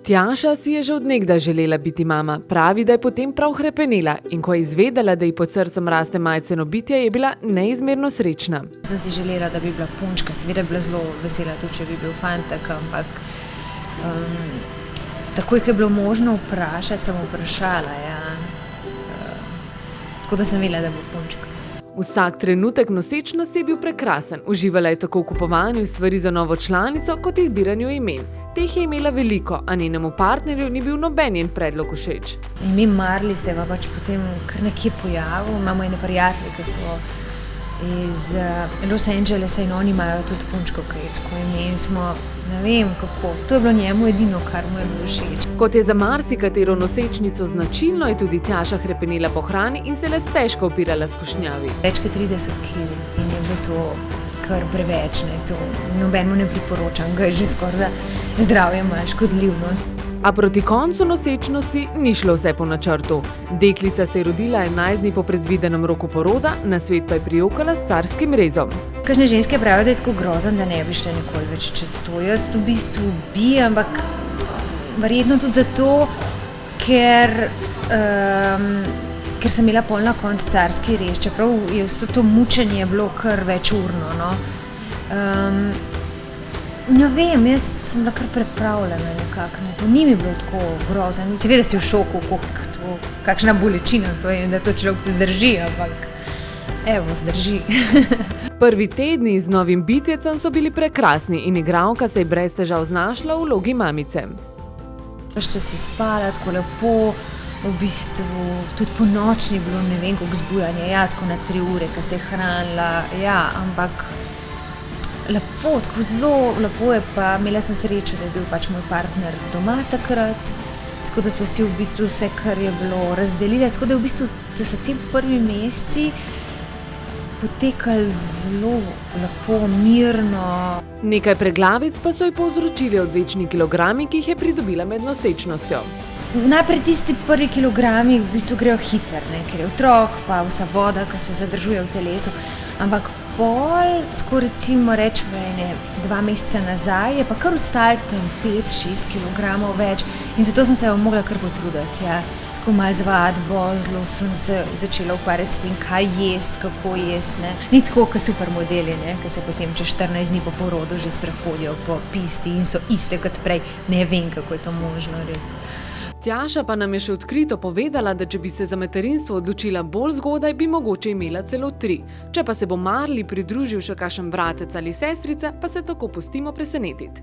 Tjaša si je že od nekdaj želela biti mama, pravi, da je potem prav hrepenela in ko je izvedela, da ji pod srcem raste majceno bitje, je bila neizmerno srečna. Sem si želela, da bi bila punčka, seveda bi bila zelo vesela tudi, če bi bil fantek, ampak takoj, ko je bilo možno vprašati, sem vprašala, ja. Tako da sem vedela, da bo punčka. Vsak trenutek nosečnosti je bil prekrasen, uživala je tako v kupovanju stvari za novo članico, kot izbiranju imen. Teh je imela veliko, a njenemu partnerju ni bil noben njen predlog všeč. Ime Marley se je pa pač potem kar nekje pojavil. Imamo ene prijatelje, ki so iz Los Angelesa in oni imajo tudi punčko, ki je tako ime in smo, ne vem kako, to je bilo njemu edino, kar mu je bilo všeč. Kot je za marsikatero nosečnico značilno, je tudi Tjaša hrepenela po hrani in se le stežka upirala skušnjavi. Več kot 30 kg in je bilo to kar preveč, ne, to nobenemu ne priporočam, ga je že skoraj za zdravje malo škodljivo. A proti koncu nosečnosti ni šlo vse po načrtu. Deklica se je rodila 11 dni po predvidenem roku poroda, na svet pa je prijokala s carskim rezom. Kakšne ženske pravijo, da je tako grozen, da ne bi šle nikoli več čez to. Jaz v bistvu bi, ampak verjetno tudi zato, ker sem imela pol na koncu carski rez, čeprav je vse to mučenje bilo kar večurno, no. Ne vem, jaz sem bila kar pripravljena nekako na to. Ni mi bilo tako grozno, seveda si v šoku, kakšna bolečina, da to človek te zdrži, ampak evo, zdrži. Prvi tedni z novim bitjecem so bili prekrasni in igralka se je brez težav znašla v vlogi mamice. Ves čas si spala, tako lepo, v bistvu tudi po noč ni bilo ne vem koliko zbujanja, ja, tako na 3 ure, ko se je hranila, ja, ampak lepo, tako zelo lepo je pa, imela sem srečo, da je bil pač moj partner doma takrat, tako da smo si v bistvu vse, kar je bilo, razdelili, tako da v bistvu, da so ti prvi meseci potekali zelo lepo, mirno. Nekaj preglavic pa so ji povzročili odvečni kilogrami, ki jih je pridobila med nosečnostjo. Najprej tisti prvi kilogrami v bistvu grejo hiter, ne, ker je otrok, pa vsa voda, ki se zadržuje v telesu, ampak pol, tako recimo rečemo 2 meseca nazaj, je pa kar ostalo tam 5-6 kilogramov več in zato sem se mogla kar potruditi, ja. Tako malo z vadbo, zelo sem se začela ukvarjati s tem, kaj jest, kako jest, ne. Ni tako, kot supermodeli, ne, ki se potem čez 14 dni po porodu že sprehodijo po pisti in so iste kot prej. Ne vem, kako je to možno, res. Tjaša pa nam je še odkrito povedala, da če bi se za materinstvo odločila bolj zgodaj, bi mogoče imela celo 3. Če pa se bo Marley pridružil še kakšen bratec ali sestrica, pa se tako pustimo presenetiti.